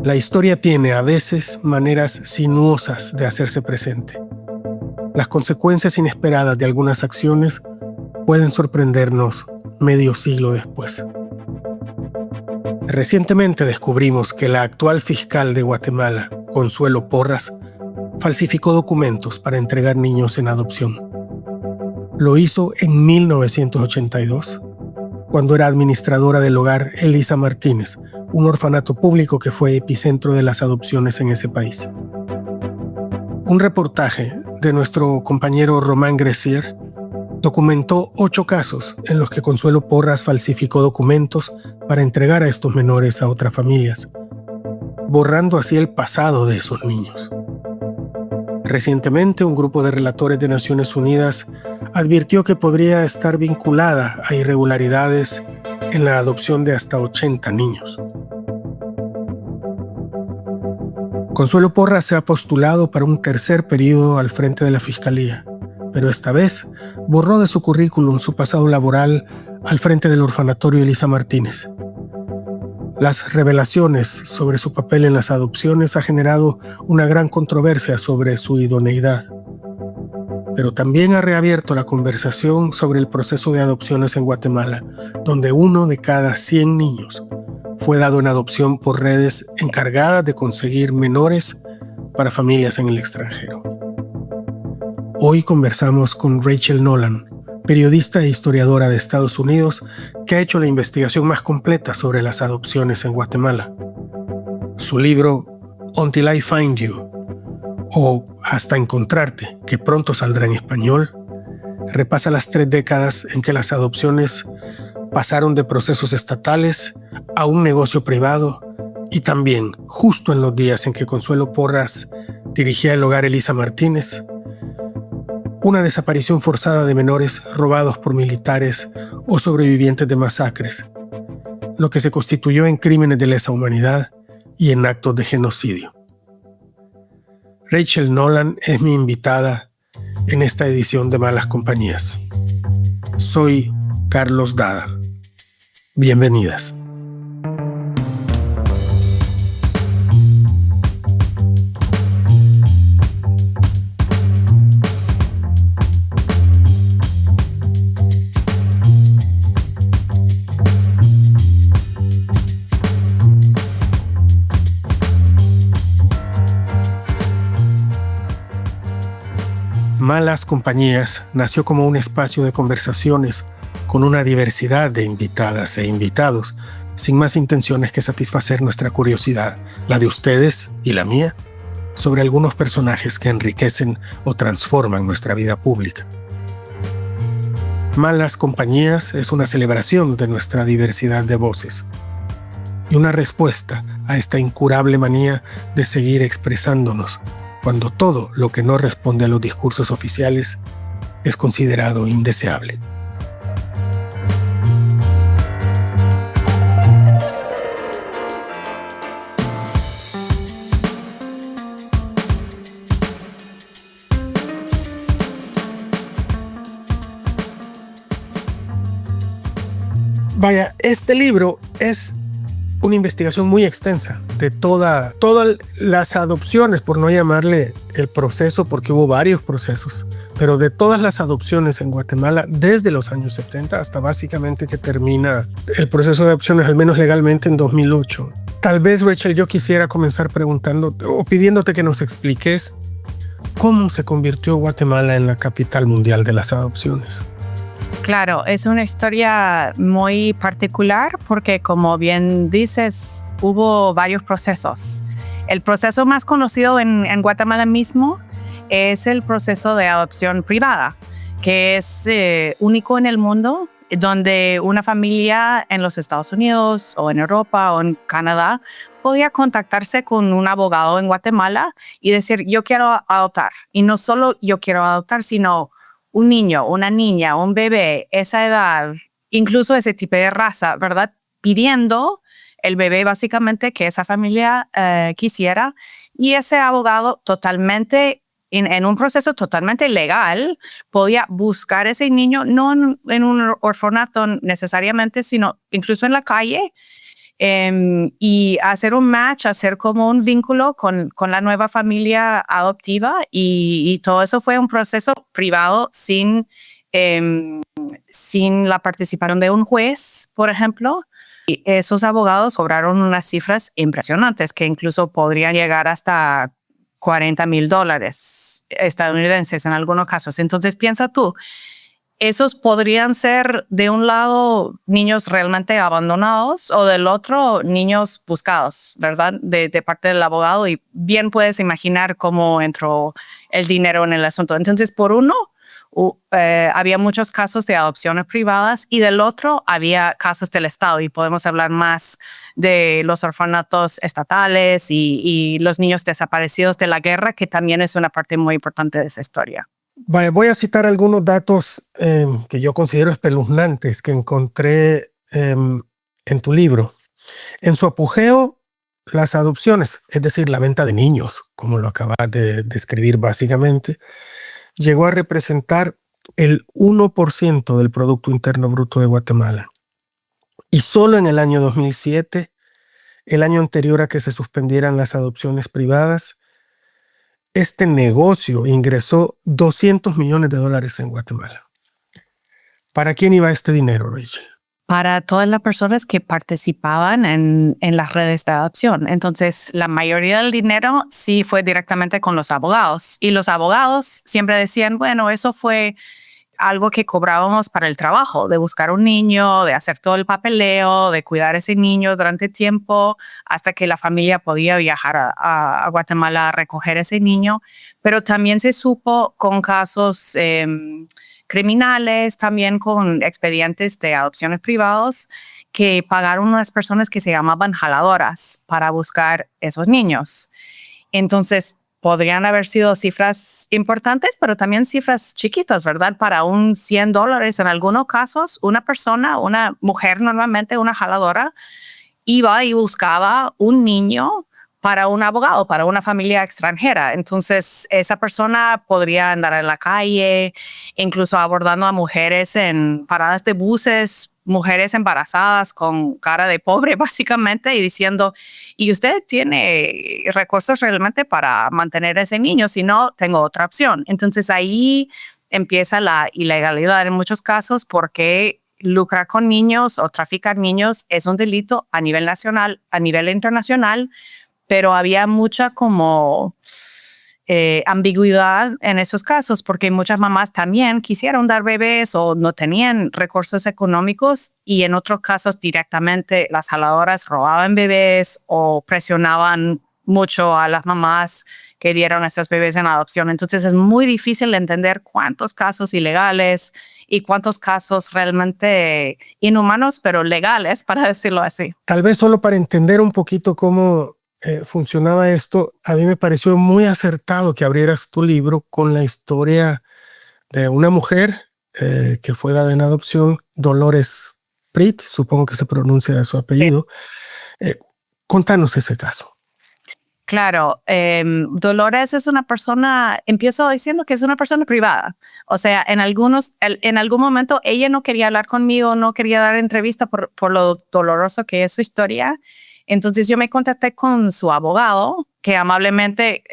La historia tiene a veces maneras sinuosas de hacerse presente. Las consecuencias inesperadas de algunas acciones pueden sorprendernos medio siglo después. Recientemente descubrimos que la actual fiscal de Guatemala, Consuelo Porras, falsificó documentos para entregar niños en adopción. Lo hizo en 1982, cuando era administradora del hogar Elisa Martínez, un orfanato público que fue epicentro de las adopciones en ese país. Un reportaje de nuestro compañero Román Gressier documentó 8 casos en los que Consuelo Porras falsificó documentos para entregar a estos menores a otras familias, borrando así el pasado de esos niños. Recientemente, un grupo de relatores de Naciones Unidas advirtió que podría estar vinculada a irregularidades en la adopción de hasta 80 niños. Consuelo Porras se ha postulado para un tercer periodo al frente de la Fiscalía, pero esta vez borró de su currículum su pasado laboral al frente del orfanatorio Elisa Martínez. Las revelaciones sobre su papel en las adopciones ha generado una gran controversia sobre su idoneidad, pero también ha reabierto la conversación sobre el proceso de adopciones en Guatemala, donde 1 de cada 100 niños fue dado en adopción por redes encargadas de conseguir menores para familias en el extranjero. Hoy conversamos con Rachel Nolan, periodista e historiadora de Estados Unidos, que ha hecho la investigación más completa sobre las adopciones en Guatemala. Su libro Until I Find You, o Hasta Encontrarte, que pronto saldrá en español, repasa las 3 décadas en que las adopciones pasaron de procesos estatales a un negocio privado, y también, justo en los días en que Consuelo Porras dirigía el hogar Elisa Martínez, una desaparición forzada de menores robados por militares o sobrevivientes de masacres, lo que se constituyó en crímenes de lesa humanidad y en actos de genocidio. Rachel Nolan es mi invitada en esta edición de Malas Compañías. Soy Carlos Dada. Bienvenidas. Malas Compañías nació como un espacio de conversaciones con una diversidad de invitadas e invitados, sin más intenciones que satisfacer nuestra curiosidad, la de ustedes y la mía, sobre algunos personajes que enriquecen o transforman nuestra vida pública. Malas Compañías es una celebración de nuestra diversidad de voces y una respuesta a esta incurable manía de seguir expresándonos cuando todo lo que no responde a los discursos oficiales es considerado indeseable. Vaya, este libro es una investigación muy extensa de todas las adopciones, por no llamarle el proceso, porque hubo varios procesos, pero de todas las adopciones en Guatemala desde los años 70 hasta básicamente que termina el proceso de adopciones, al menos legalmente, en 2008. Tal vez, Rachel, yo quisiera comenzar preguntándote o pidiéndote que nos expliques cómo se convirtió Guatemala en la capital mundial de las adopciones. Claro, es una historia muy particular porque, como bien dices, hubo varios procesos. El proceso más conocido en Guatemala mismo es el proceso de adopción privada, que es único en el mundo, donde una familia en los Estados Unidos o en Europa o en Canadá podía contactarse con un abogado en Guatemala y decir, yo quiero adoptar. Y no solo yo quiero adoptar, sino un niño, una niña, un bebé, esa edad, incluso ese tipo de raza, ¿verdad? Pidiendo el bebé básicamente que esa familia quisiera, y ese abogado totalmente, en un proceso totalmente legal, podía buscar ese niño, no en un orfanato necesariamente, sino incluso en la calle, y hacer un match, hacer como un vínculo con la nueva familia adoptiva y todo eso fue un proceso privado sin la participación de un juez, por ejemplo. Y esos abogados cobraron unas cifras impresionantes que incluso podrían llegar hasta $40,000 estadounidenses en algunos casos. Entonces piensa tú, esos podrían ser de un lado niños realmente abandonados o del otro niños buscados, ¿verdad? De parte del abogado, y bien puedes imaginar cómo entró el dinero en el asunto. Entonces, por uno, había muchos casos de adopciones privadas y del otro había casos del Estado, y podemos hablar más de los orfanatos estatales y los niños desaparecidos de la guerra, que también es una parte muy importante de esa historia. Vale, voy a citar algunos datos que yo considero espeluznantes que encontré en tu libro. En su apogeo, las adopciones, es decir, la venta de niños, como lo acabas de describir básicamente, llegó a representar el 1% del Producto Interno Bruto de Guatemala. Y solo en el año 2007, el año anterior a que se suspendieran las adopciones privadas, este negocio ingresó $200 millones en Guatemala. ¿Para quién iba este dinero, Rachel? Para todas las personas que participaban en las redes de adopción. Entonces, la mayoría del dinero sí fue directamente con los abogados. Y los abogados siempre decían, bueno, eso fue algo que cobrábamos para el trabajo, de buscar un niño, de hacer todo el papeleo, de cuidar a ese niño durante tiempo, hasta que la familia podía viajar a Guatemala a recoger a ese niño. Pero también se supo con casos criminales, también con expedientes de adopciones privados, que pagaron unas personas que se llamaban jaladoras para buscar esos niños. Entonces, podrían haber sido cifras importantes, pero también cifras chiquitas, ¿verdad? Para un $100 en algunos casos, una persona, una mujer normalmente, una jaladora, iba y buscaba un niño para un abogado, para una familia extranjera. Entonces, esa persona podría andar en la calle, incluso abordando a mujeres en paradas de buses, mujeres embarazadas con cara de pobre, básicamente, y diciendo, ¿y usted tiene recursos realmente para mantener a ese niño? Si no, tengo otra opción. Entonces, ahí empieza la ilegalidad en muchos casos, porque lucrar con niños o traficar niños es un delito a nivel nacional, a nivel internacional, pero había mucha como ambigüedad en esos casos, porque muchas mamás también quisieron dar bebés o no tenían recursos económicos, y en otros casos directamente las jaladoras robaban bebés o presionaban mucho a las mamás que dieron a esos bebés en adopción. Entonces es muy difícil entender cuántos casos ilegales y cuántos casos realmente inhumanos, pero legales, para decirlo así. Tal vez solo para entender un poquito cómo funcionaba esto, a mí me pareció muy acertado que abrieras tu libro con la historia de una mujer que fue dada en adopción, Dolores Prit, supongo que se pronuncia su apellido. Contanos ese caso. Claro, Dolores es una persona, empiezo diciendo que es una persona privada. O sea, en algún momento ella no quería hablar conmigo, no quería dar entrevista por lo doloroso que es su historia. Entonces yo me contacté con su abogado, que amablemente,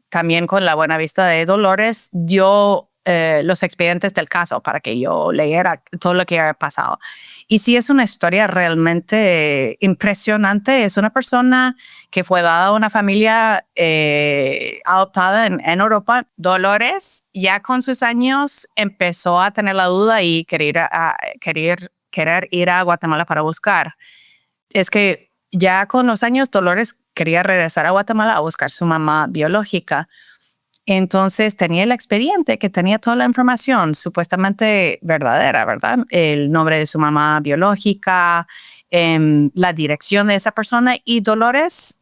también con la buena vista de Dolores, dio los expedientes del caso para que yo leyera todo lo que había pasado. Y sí, es una historia realmente impresionante. Es una persona que fue dada a una familia adoptada en Europa. Dolores, ya con sus años, empezó a tener la duda y querer ir a Guatemala para buscar. Es que ya con los años, Dolores quería regresar a Guatemala a buscar su mamá biológica. Entonces tenía el expediente que tenía toda la información supuestamente verdadera, ¿verdad? El nombre de su mamá biológica, la dirección de esa persona, y Dolores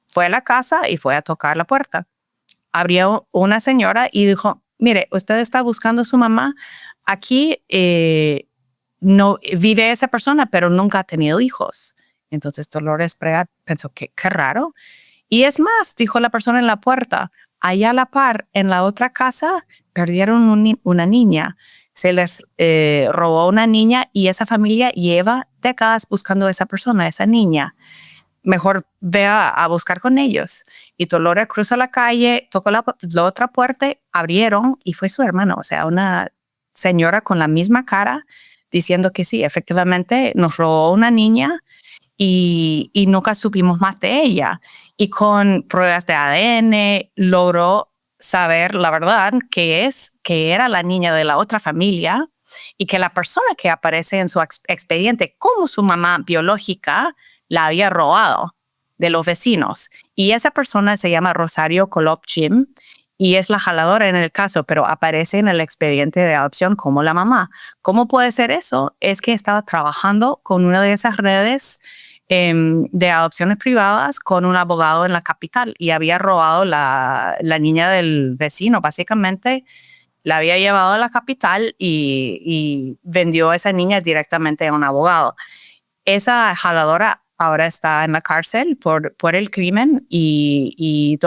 fue a la casa y fue a tocar la puerta. Abrió una señora y dijo, mire, usted está buscando a su mamá. Aquí no vive esa persona, pero nunca ha tenido hijos. Entonces Dolores Prea pensó que qué raro. Y es más, dijo la persona en la puerta, allá a la par, en la otra casa, perdieron una niña. se les robó una niña y esa familia lleva décadas buscando a esa persona, a esa niña. Mejor ve a buscar con ellos. Y Dolores cruza la calle, tocó la otra puerta, abrieron y fue su hermano, o sea, una señora con la misma cara diciendo que sí, efectivamente nos robó una niña y nunca supimos más de ella. Y con pruebas de ADN logró saber la verdad que era la niña de la otra familia y que la persona que aparece en su expediente como su mamá biológica la había robado de los vecinos. Y esa persona se llama Rosario Kolobchim y es la jaladora en el caso, pero aparece en el expediente de adopción como la mamá. ¿Cómo puede ser eso? Es que estaba trabajando con una de esas redes de adopciones privadas con un abogado en la capital y había robado la niña del vecino. Básicamente la había llevado a la capital y vendió a esa niña directamente a un abogado. Esa jaladora ahora está en la cárcel por el crimen y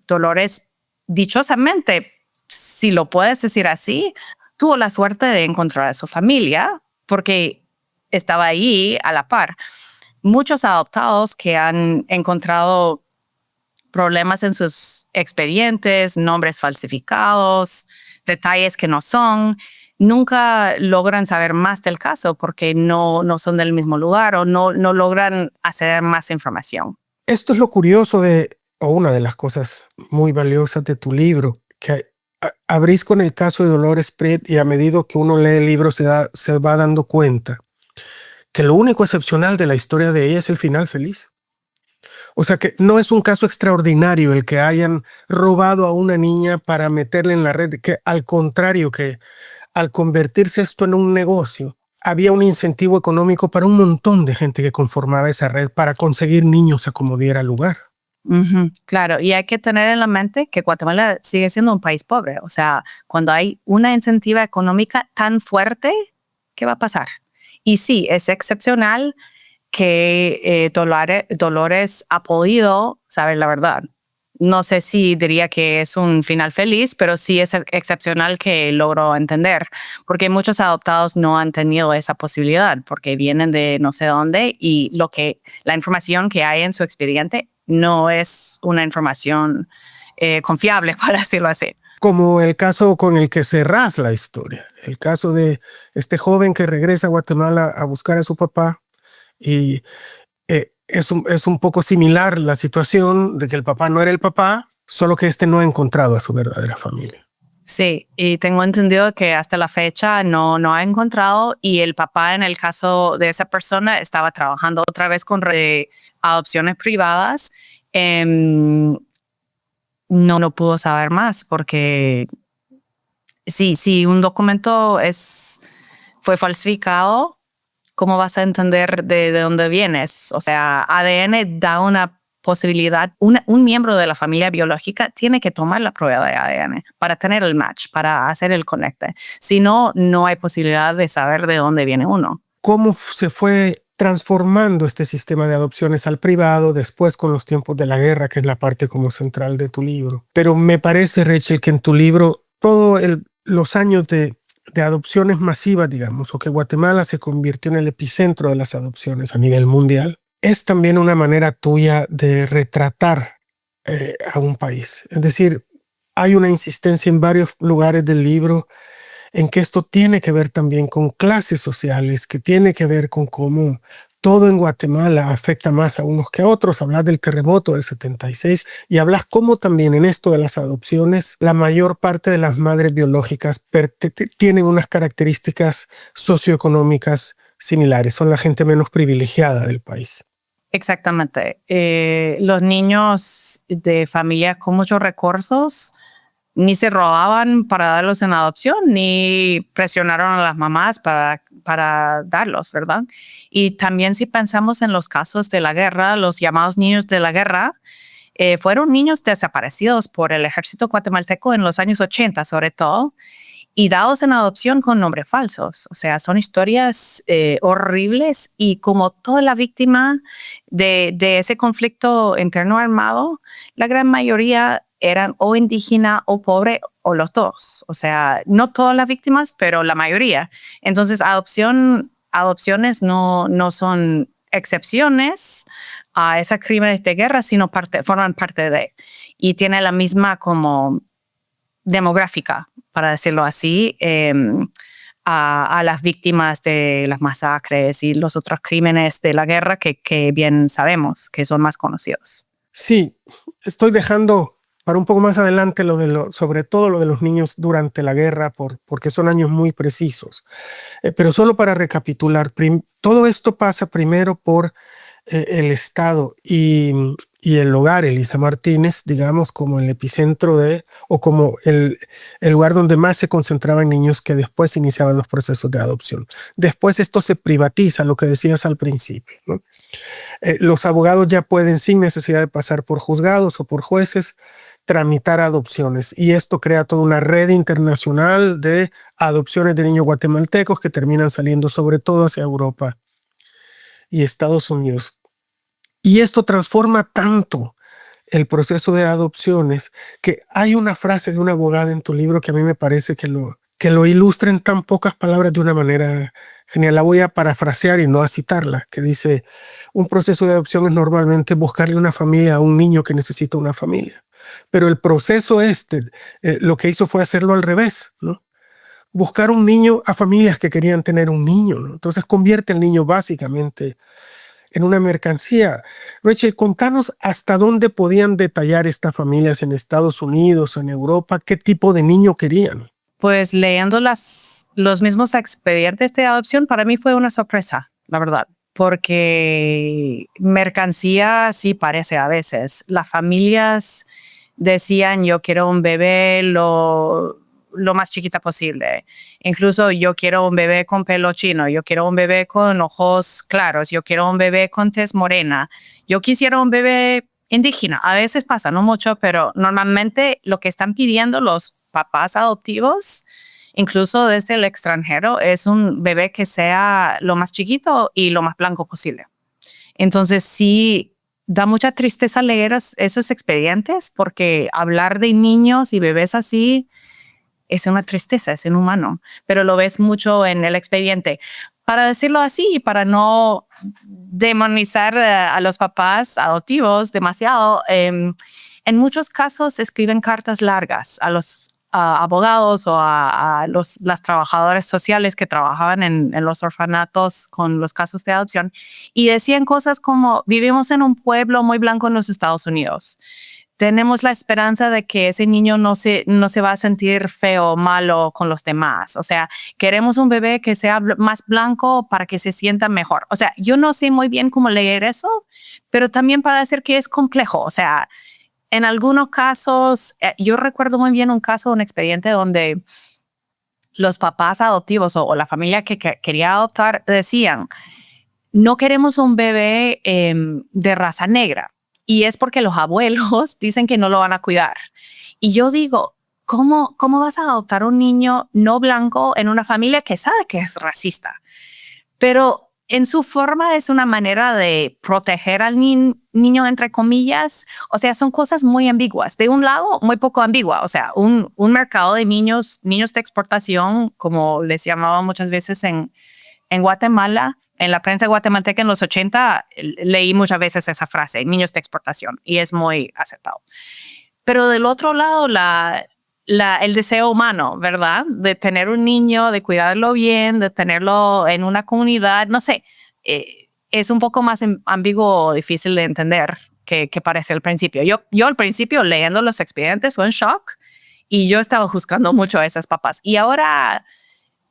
Dolores, dichosamente, si lo puedes decir así, tuvo la suerte de encontrar a su familia porque estaba ahí a la par. Muchos adoptados que han encontrado problemas en sus expedientes, nombres falsificados, detalles que no son, nunca logran saber más del caso porque no son del mismo lugar o no logran hacer más información. Esto es lo curioso o una de las cosas muy valiosas de tu libro, que abrís con el caso de Dolores Pret y a medida que uno lee el libro se va dando cuenta que lo único excepcional de la historia de ella es el final feliz. O sea que no es un caso extraordinario el que hayan robado a una niña para meterla en la red, que al contrario, que al convertirse esto en un negocio, había un incentivo económico para un montón de gente que conformaba esa red para conseguir niños a como diera lugar. Claro, y hay que tener en la mente que Guatemala sigue siendo un país pobre. O sea, cuando hay una incentiva económica tan fuerte, ¿qué va a pasar? Y sí, es excepcional que Dolores ha podido saber la verdad. No sé si diría que es un final feliz, pero sí es excepcional que logró entender, porque muchos adoptados no han tenido esa posibilidad, porque vienen de no sé dónde y la información que hay en su expediente no es una información confiable, para decirlo así. Como el caso con el que cerrás la historia, el caso de este joven que regresa a Guatemala a buscar a su papá y es un poco similar la situación de que el papá no era el papá, solo que este no ha encontrado a su verdadera familia. Sí, y tengo entendido que hasta la fecha no ha encontrado y el papá en el caso de esa persona estaba trabajando otra vez con adopciones privadas. No pudo saber más porque si un documento fue falsificado, ¿cómo vas a entender de dónde vienes? O sea, ADN da una posibilidad. Un miembro de la familia biológica tiene que tomar la prueba de ADN para tener el match, para hacer el conecte. Si no, no hay posibilidad de saber de dónde viene uno. ¿Cómo se fue transformando este sistema de adopciones al privado después con los tiempos de la guerra, que es la parte como central de tu libro? Pero me parece, Rachel, que en tu libro todos los años de adopciones masivas, digamos, o que Guatemala se convirtió en el epicentro de las adopciones a nivel mundial, es también una manera tuya de retratar a un país. Es decir, hay una insistencia en varios lugares del libro en que esto tiene que ver también con clases sociales, que tiene que ver con cómo todo en Guatemala afecta más a unos que a otros. Hablas del terremoto del 76 y hablas cómo también en esto de las adopciones la mayor parte de las madres biológicas tienen unas características socioeconómicas similares, son la gente menos privilegiada del país. Exactamente. Los niños de familias con muchos recursos ni se robaban para darlos en adopción, ni presionaron a las mamás para darlos, ¿verdad? Y también si pensamos en los casos de la guerra, los llamados niños de la guerra, fueron niños desaparecidos por el ejército guatemalteco en los años 80 sobre todo, y dados en adopción con nombres falsos. O sea, son historias horribles y como toda la víctima de ese conflicto interno armado, la gran mayoría eran o indígena o pobre o los dos. O sea, no todas las víctimas, pero la mayoría. Entonces, adopciones no son excepciones a esos crímenes de guerra, sino forman parte de. Y tiene la misma como demográfica, para decirlo así, a las víctimas de las masacres y los otros crímenes de la guerra que bien sabemos, que son más conocidos. Sí, estoy dejando para un poco más adelante sobre todo lo de los niños durante la guerra, porque son años muy precisos. Pero solo para recapitular, todo esto pasa primero por el Estado y el hogar, Elisa Martínez, digamos, como el epicentro o como el lugar donde más se concentraban niños que después iniciaban los procesos de adopción. Después esto se privatiza, lo que decías al principio, ¿no? Los abogados ya pueden, sin necesidad de pasar por juzgados o por jueces, tramitar adopciones, y esto crea toda una red internacional de adopciones de niños guatemaltecos que terminan saliendo sobre todo hacia Europa y Estados Unidos. Y esto transforma tanto el proceso de adopciones que hay una frase de una abogada en tu libro que a mí me parece que lo ilustra en tan pocas palabras de una manera genial. La voy a parafrasear y no a citarla, que dice: un proceso de adopción es normalmente buscarle una familia a un niño que necesita una familia. Pero el proceso lo que hizo fue hacerlo al revés, ¿no? Buscar un niño a familias que querían tener un niño, ¿no? Entonces convierte al niño básicamente en una mercancía. Rachel, contanos hasta dónde podían detallar estas familias en Estados Unidos, en Europa, qué tipo de niño querían. Pues leyendo los mismos expedientes de adopción, para mí fue una sorpresa, la verdad, porque mercancía sí parece a veces. Las familias decían: yo quiero un bebé lo más chiquita posible. Incluso yo quiero un bebé con pelo chino, yo quiero un bebé con ojos claros, yo quiero un bebé con tez morena, yo quisiera un bebé indígena. A veces pasa, no mucho, pero normalmente lo que están pidiendo los papás adoptivos, incluso desde el extranjero, es un bebé que sea lo más chiquito y lo más blanco posible. Entonces sí, da mucha tristeza leer esos expedientes, porque hablar de niños y bebés así es una tristeza, es inhumano, pero lo ves mucho en el expediente. Para decirlo así y para no demonizar a los papás adoptivos demasiado, en muchos casos escriben cartas largas a los abogados o a las trabajadoras sociales que trabajaban en los orfanatos con los casos de adopción, y decían cosas como: vivimos en un pueblo muy blanco en los Estados Unidos. Tenemos la esperanza de que ese niño no se va a sentir feo o malo con los demás. O sea, queremos un bebé que sea más blanco para que se sienta mejor. O sea, yo no sé muy bien cómo leer eso, pero también para decir que es complejo. O sea, en algunos casos, yo recuerdo muy bien un expediente donde los papás adoptivos o la familia que quería adoptar decían: no queremos un bebé de raza negra. Y es porque los abuelos dicen que no lo van a cuidar. Y yo digo: ¿cómo vas a adoptar un niño no blanco en una familia que sabe que es racista? Pero en su forma es una manera de proteger al niño, entre comillas. O sea, son cosas muy ambiguas. De un lado, muy poco ambigua. O sea, un mercado de niños de exportación, como les llamaban muchas veces en Guatemala. En la prensa guatemalteca en los 80 leí muchas veces esa frase: niños de exportación, y es muy aceptado. Pero del otro lado, el deseo humano, ¿verdad? De tener un niño, de cuidarlo bien, de tenerlo en una comunidad, no sé, es un poco más ambiguo o difícil de entender que parece al principio. Yo al principio, leyendo los expedientes, fue un shock, y yo estaba juzgando mucho a esas papás. Y ahora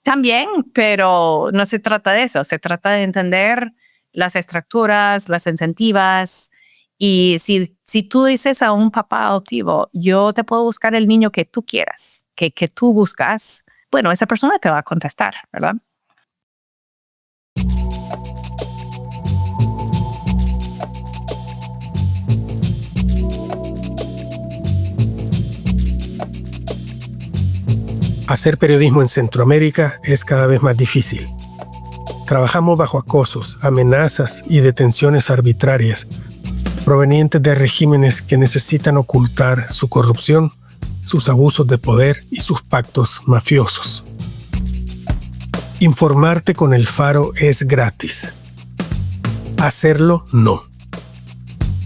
también, pero no se trata de eso. Se trata de entender las estructuras, las incentivas. Y si tú dices a un papá adoptivo: yo te puedo buscar el niño que tú quieras, que tú buscas, bueno, esa persona te va a contestar, ¿verdad? Hacer periodismo en Centroamérica es cada vez más difícil. Trabajamos bajo acosos, amenazas y detenciones arbitrarias. provenientes de regímenes que necesitan ocultar su corrupción, sus abusos de poder y sus pactos mafiosos. Informarte con El Faro es gratis. Hacerlo no.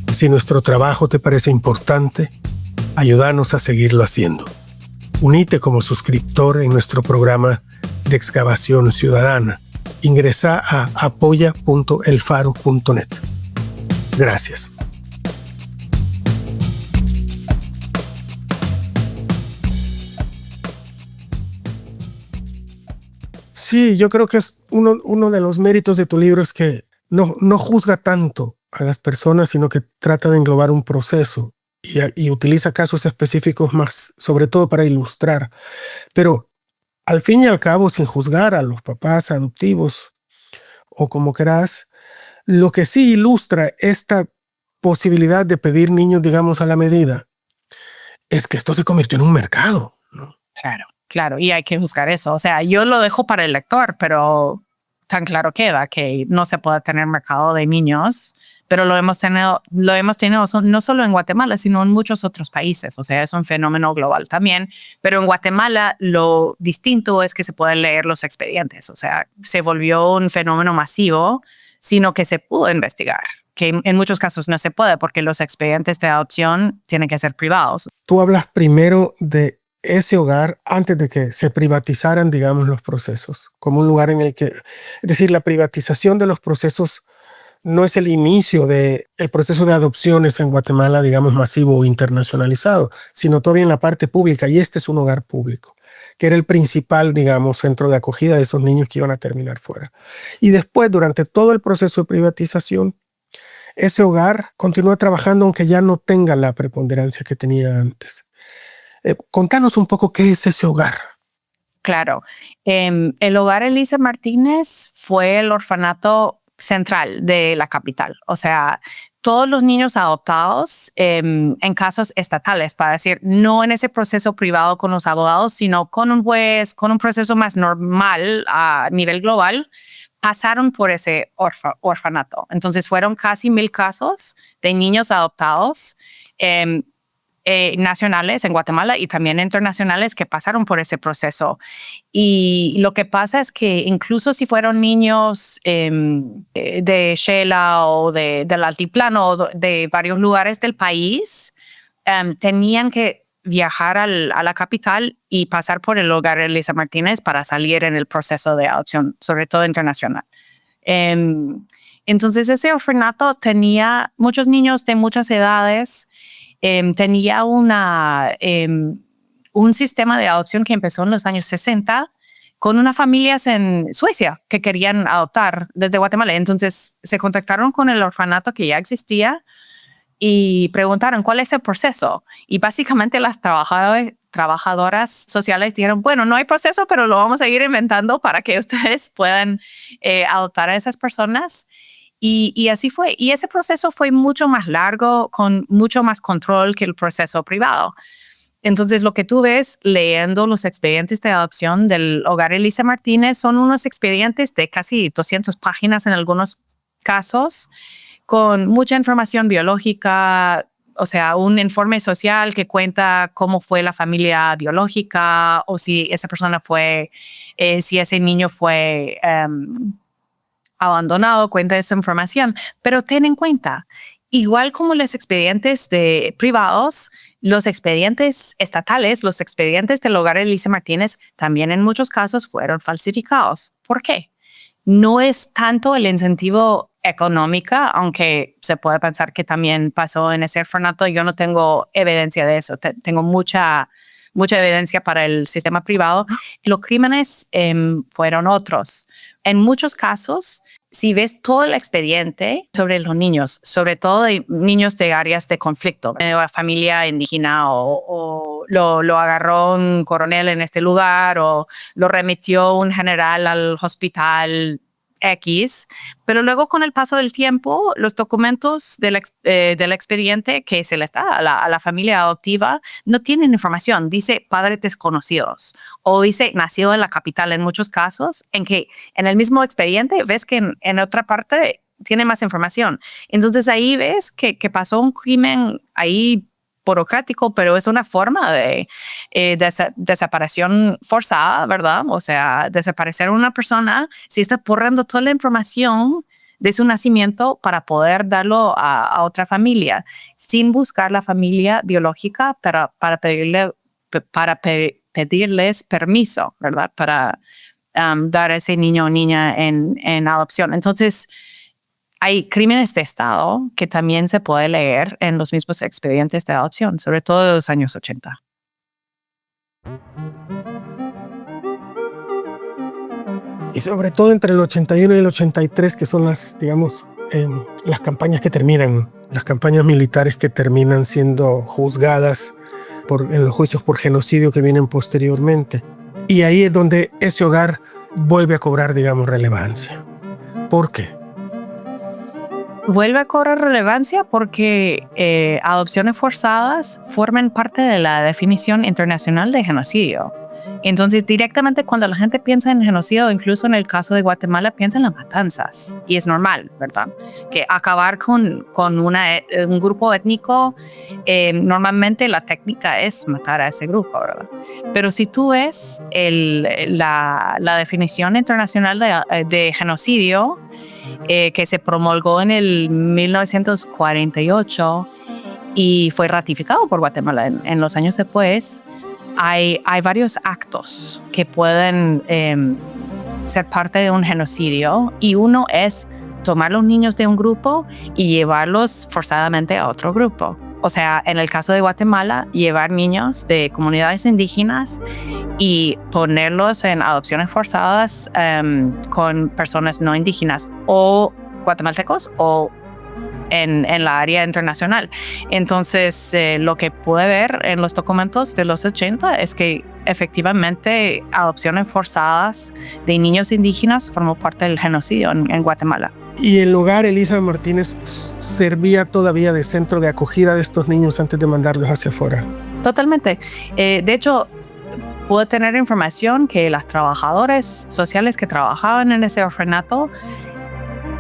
Si nuestro trabajo te parece importante, ayúdanos a seguirlo haciendo. Unite como suscriptor en nuestro programa de excavación ciudadana. Ingresa a apoya.elfaro.net. Gracias. Sí, yo creo que es uno de los méritos de tu libro es que no juzga tanto a las personas, sino que trata de englobar un proceso y utiliza casos específicos más, sobre todo para ilustrar. Pero al fin y al cabo, sin juzgar a los papás adoptivos o como querás, lo que sí ilustra esta posibilidad de pedir niños, digamos, a la medida, es que esto se convirtió en un mercado, ¿no? Claro, y hay que juzgar eso. O sea, yo lo dejo para el lector, pero tan claro queda que no se puede tener mercado de niños, pero lo hemos tenido no solo en Guatemala, sino en muchos otros países. O sea, es un fenómeno global también. Pero en Guatemala lo distinto es que se pueden leer los expedientes. O sea, se volvió un fenómeno masivo, sino que se pudo investigar, que en muchos casos no se puede porque los expedientes de adopción tienen que ser privados. Tú hablas primero de ese hogar antes de que se privatizaran, digamos, los procesos, como un lugar en el que, es decir, la privatización de los procesos no es el inicio del proceso de adopciones en Guatemala, digamos, masivo o internacionalizado, sino todavía en la parte pública, y este es un hogar público, que era el principal, digamos, centro de acogida de esos niños que iban a terminar fuera. Y después, durante todo el proceso de privatización, ese hogar continúa trabajando aunque ya no tenga la preponderancia que tenía antes. Contanos un poco qué es ese hogar. Claro, el hogar Elisa Martínez fue el orfanato central de la capital. O sea, todos los niños adoptados en casos estatales, para decir, no en ese proceso privado con los abogados, sino con un juez, con un proceso más normal a nivel global, pasaron por ese orfanato. Entonces fueron casi 1,000 casos de niños adoptados nacionales en Guatemala y también internacionales que pasaron por ese proceso. Y lo que pasa es que incluso si fueron niños de Xela o del altiplano o de varios lugares del país, tenían que viajar a la capital y pasar por el hogar Elisa Martínez para salir en el proceso de adopción, sobre todo internacional. Entonces ese orfanato tenía muchos niños de muchas edades. Tenía un sistema de adopción que empezó en los años 60 con unas familias en Suecia que querían adoptar desde Guatemala. Entonces se contactaron con el orfanato que ya existía y preguntaron cuál es el proceso. Y básicamente las trabajadoras sociales dijeron, bueno, no hay proceso, pero lo vamos a ir inventando para que ustedes puedan adoptar a esas personas. Y así fue. Y ese proceso fue mucho más largo, con mucho más control que el proceso privado. Entonces, lo que tú ves leyendo los expedientes de adopción del hogar Elisa Martínez son unos expedientes de casi 200 páginas en algunos casos, con mucha información biológica, o sea, un informe social que cuenta cómo fue la familia biológica o si esa persona fue, si ese niño fue abandonado, cuenta esa información. Pero ten en cuenta, igual como los expedientes privados, los expedientes estatales, los expedientes del hogar Elisa Martínez, también en muchos casos fueron falsificados. ¿Por qué? No es tanto el incentivo económico, aunque se puede pensar que también pasó en ese orfanato. Yo no tengo evidencia de eso. Tengo mucha evidencia para el sistema privado. Los crímenes fueron otros. En muchos casos, si ves todo el expediente sobre los niños, sobre todo de niños de áreas de conflicto, de familia indígena o lo agarró un coronel en este lugar o lo remitió un general al hospital X, pero luego con el paso del tiempo, los documentos del expediente que se les da a la familia adoptiva no tienen información, dice padres desconocidos o dice nacido en la capital en muchos casos, en que en el mismo expediente ves que en otra parte tiene más información. Entonces ahí ves que pasó un crimen ahí burocrático, pero es una forma de desaparición forzada, ¿verdad? O sea, desaparecer a una persona si está borrando toda la información de su nacimiento para poder darlo a otra familia, sin buscar la familia biológica para pedirles permiso, ¿verdad? Para dar a ese niño o niña en adopción. Entonces, hay crímenes de Estado que también se puede leer en los mismos expedientes de adopción, sobre todo de los años 80. Y sobre todo entre el 81 y el 83, que son las, digamos, las campañas que terminan, las campañas militares que terminan siendo juzgadas en los juicios por genocidio que vienen posteriormente. Y ahí es donde ese hogar vuelve a cobrar, digamos, relevancia. ¿Por qué? Vuelve a cobrar relevancia porque adopciones forzadas forman parte de la definición internacional de genocidio. Entonces, directamente cuando la gente piensa en genocidio, incluso en el caso de Guatemala, piensa en las matanzas. Y es normal, ¿verdad? Que acabar con un grupo étnico, normalmente la técnica es matar a ese grupo, ¿verdad? Pero si tú ves la definición internacional de genocidio, que se promulgó en el 1948 y fue ratificado por Guatemala en los años después, hay varios actos que pueden ser parte de un genocidio, y uno es tomar los niños de un grupo y llevarlos forzadamente a otro grupo. O sea, en el caso de Guatemala, llevar niños de comunidades indígenas y ponerlos en adopciones forzadas con personas no indígenas o guatemaltecos o en la área internacional. Entonces, lo que puede ver en los documentos de los 80 es que efectivamente adopciones forzadas de niños indígenas formó parte del genocidio en Guatemala. ¿Y el hogar Elisa Martínez servía todavía de centro de acogida de estos niños antes de mandarlos hacia afuera? Totalmente. De hecho, pude tener información que las trabajadoras sociales que trabajaban en ese orfanato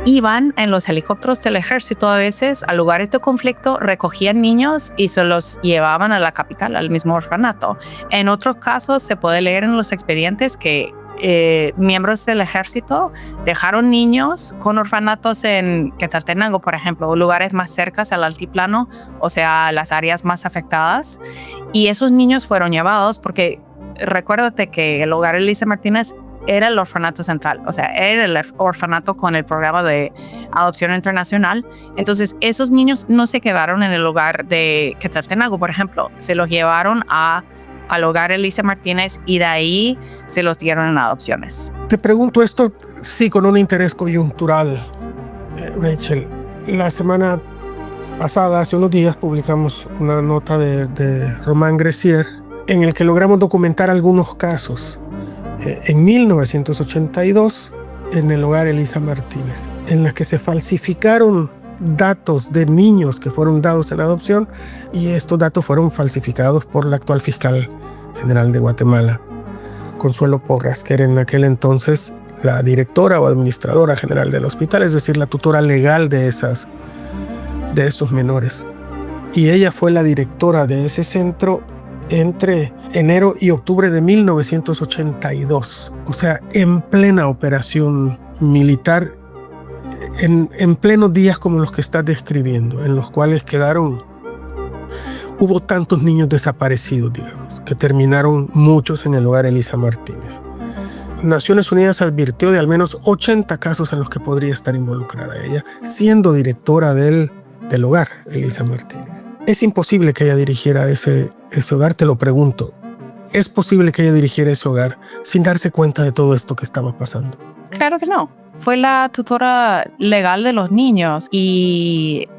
iban en los helicópteros del ejército a veces a lugares de conflicto, recogían niños y se los llevaban a la capital, al mismo orfanato. En otros casos se puede leer en los expedientes que miembros del ejército dejaron niños con orfanatos en Quetzaltenango, por ejemplo, lugares más cercanos al altiplano, o sea, las áreas más afectadas. Y esos niños fueron llevados porque recuérdate que el hogar Elisa Martínez era el orfanato central, o sea, era el orfanato con el programa de adopción internacional. Entonces, esos niños no se quedaron en el hogar de Quetzaltenango, por ejemplo, se los llevaron al hogar Elisa Martínez y de ahí se los dieron en adopciones. Te pregunto esto, sí, con un interés coyuntural, Rachel. La semana pasada, hace unos días, publicamos una nota de Román Gressier en el que logramos documentar algunos casos. En 1982, en el hogar Elisa Martínez, en las que se falsificaron datos de niños que fueron dados en adopción, y estos datos fueron falsificados por la actual fiscal general de Guatemala, Consuelo Porras, que era en aquel entonces la directora o administradora general del hospital, es decir, la tutora legal de esos menores. Y ella fue la directora de ese centro entre enero y octubre de 1982, o sea, en plena operación militar, en plenos días como los que estás describiendo, en los cuales hubo tantos niños desaparecidos, digamos, que terminaron muchos en el hogar Elisa Martínez. Naciones Unidas advirtió de al menos 80 casos en los que podría estar involucrada ella, siendo directora del hogar Elisa Martínez. Es imposible que ella dirigiera ese hogar, te lo pregunto. ¿Es posible que ella dirigiera ese hogar sin darse cuenta de todo esto que estaba pasando? Claro que no. Fue la tutora legal de los niños y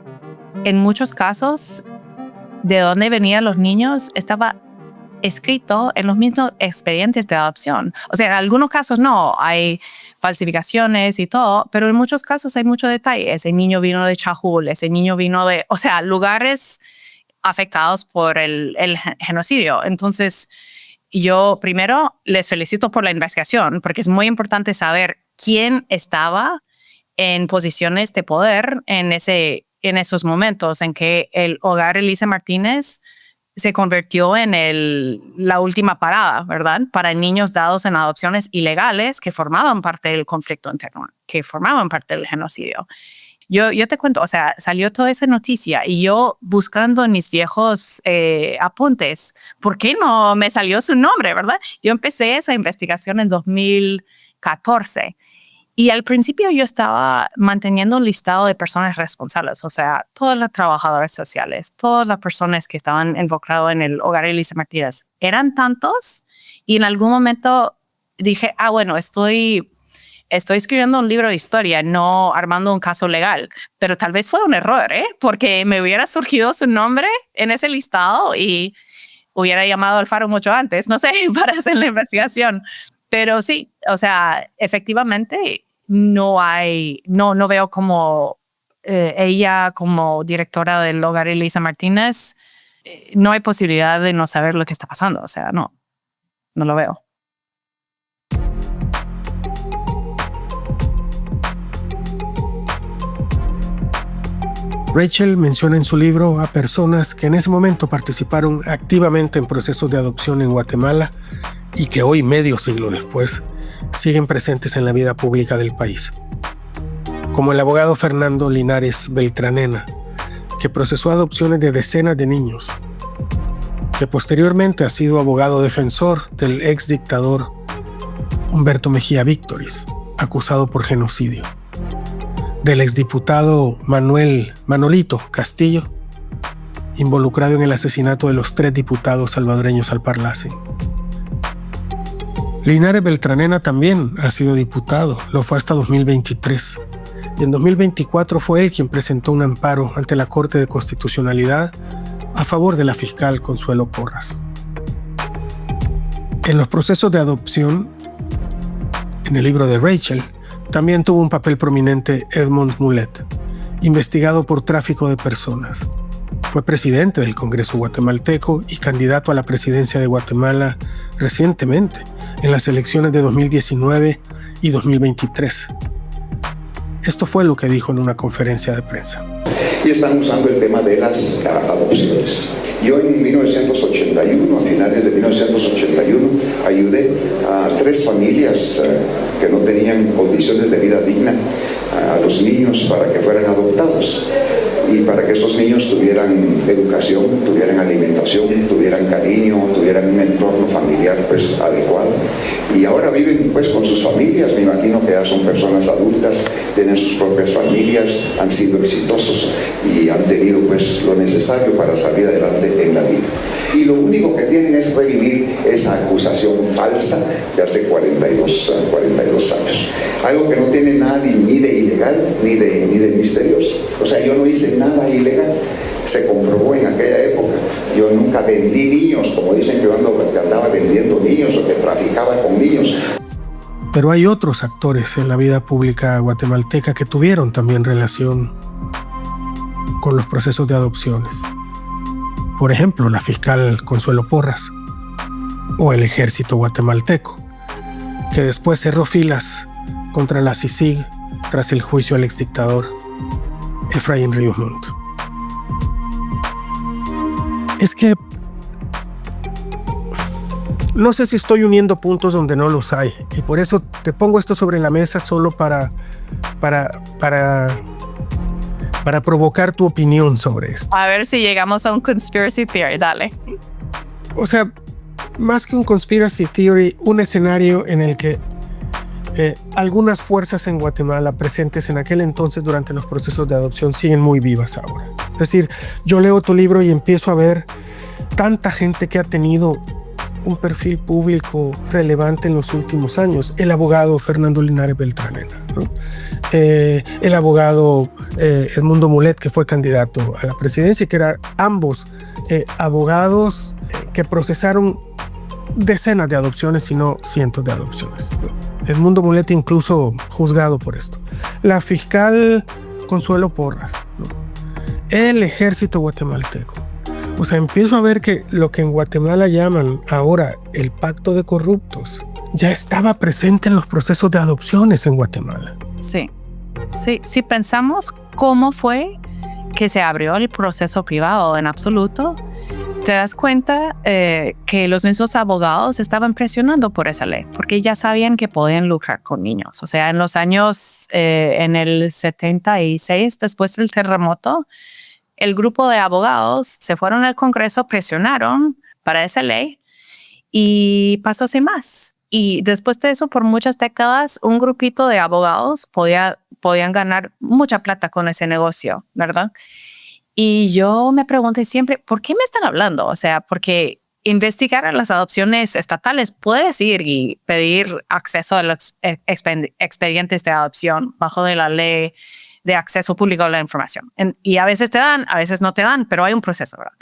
en muchos casos de dónde venían los niños estaba escrito en los mismos expedientes de adopción. O sea, en algunos casos no, hay falsificaciones y todo, pero en muchos casos hay mucho detalle. Ese niño vino de Chajul, ese niño vino de, o sea, lugares afectados por el genocidio. Entonces, yo primero les felicito por la investigación, porque es muy importante saber quién estaba en posiciones de poder en esos momentos en que el hogar Elisa Martínez se convirtió en la última parada, ¿verdad? Para niños dados en adopciones ilegales que formaban parte del conflicto interno, que formaban parte del genocidio. Yo te cuento, o sea, salió toda esa noticia y yo buscando en mis viejos apuntes, ¿por qué no me salió su nombre, verdad? Yo empecé esa investigación en 2014 y al principio yo estaba manteniendo un listado de personas responsables, o sea, todas las trabajadoras sociales, todas las personas que estaban involucradas en el hogar Elisa Martínez. Eran tantos y en algún momento dije, bueno, estoy escribiendo un libro de historia, no armando un caso legal, pero tal vez fue un error, porque me hubiera surgido su nombre en ese listado y hubiera llamado al Faro mucho antes, no sé, para hacer la investigación. Pero sí, o sea, efectivamente no veo como ella como directora del hogar Elisa Martínez, no hay posibilidad de no saber lo que está pasando, o sea, no lo veo. Rachel menciona en su libro a personas que en ese momento participaron activamente en procesos de adopción en Guatemala y que hoy, medio siglo después, siguen presentes en la vida pública del país. Como el abogado Fernando Linares Beltranena, que procesó adopciones de decenas de niños, que posteriormente ha sido abogado defensor del ex dictador Humberto Mejía Víctoris, acusado por genocidio, del exdiputado Manolito Castillo, involucrado en el asesinato de los 3 diputados salvadoreños al Parlacen. Linares Beltranena también ha sido diputado, lo fue hasta 2023, y en 2024 fue él quien presentó un amparo ante la Corte de Constitucionalidad a favor de la fiscal Consuelo Porras. En los procesos de adopción, en el libro de Rachel, también tuvo un papel prominente Edmond Mulet, investigado por tráfico de personas. Fue presidente del Congreso guatemalteco y candidato a la presidencia de Guatemala recientemente, en las elecciones de 2019 y 2023. Esto fue lo que dijo en una conferencia de prensa. Y están usando el tema de las adopciones. Yo en 1981, a finales de 1981, ayudé a 3 familias que no tenían condiciones de vida digna a los niños para que fueran adoptados y para que esos niños tuvieran educación, tuvieran alimentación, tuvieran cariño, tuvieran un entorno familiar pues adecuado. Y ahora viven pues con sus familias, me imagino que ya son personas adultas, tienen sus propias familias, han sido exitosos y han tenido pues lo necesario para salir adelante en la vida. Y lo único que tienen es revivir esa acusación falsa de hace 42 años. Algo que no tiene nada ni de ilegal ni de misterioso. O sea, yo no hice nada ilegal. Se comprobó en aquella época. Yo nunca vendí niños, como dicen que yo andaba vendiendo niños o que traficaba con niños. Pero hay otros actores en la vida pública guatemalteca que tuvieron también relación con los procesos de adopciones. Por ejemplo, la fiscal Consuelo Porras o el ejército guatemalteco, que después cerró filas contra la CICIG tras el juicio al exdictador Efraín Ríos Montt. Es que no sé si estoy uniendo puntos donde no los hay, y por eso te pongo esto sobre la mesa solo para provocar tu opinión sobre esto. A ver si llegamos a un conspiracy theory, dale. O sea, más que un conspiracy theory, un escenario en el que algunas fuerzas en Guatemala presentes en aquel entonces durante los procesos de adopción siguen muy vivas ahora. Es decir, yo leo tu libro y empiezo a ver tanta gente que ha tenido un perfil público relevante en los últimos años. El abogado Fernando Linares Beltranena, ¿no? El abogado Edmundo Mulet, que fue candidato a la presidencia y que eran ambos abogados que procesaron decenas de adopciones, si no cientos de adopciones, ¿no? Edmundo Mulet incluso juzgado por esto. La fiscal Consuelo Porras, ¿no? El ejército guatemalteco. O sea, empiezo a ver que lo que en Guatemala llaman ahora el pacto de corruptos ya estaba presente en los procesos de adopciones en Guatemala. Sí. Sí, si pensamos cómo fue que se abrió el proceso privado en absoluto, te das cuenta que los mismos abogados estaban presionando por esa ley, porque ya sabían que podían lucrar con niños. O sea, en los años, en el 76, después del terremoto, el grupo de abogados se fueron al Congreso, presionaron para esa ley y pasó sin más. Y después de eso, por muchas décadas, un grupito de abogados podían ganar mucha plata con ese negocio, ¿verdad? Y yo me pregunté siempre, ¿por qué me están hablando? O sea, porque investigar a las adopciones estatales, puedes ir y pedir acceso a los expedientes de adopción bajo de la ley de acceso público a la información. Y a veces te dan, a veces no te dan, pero hay un proceso, ¿verdad?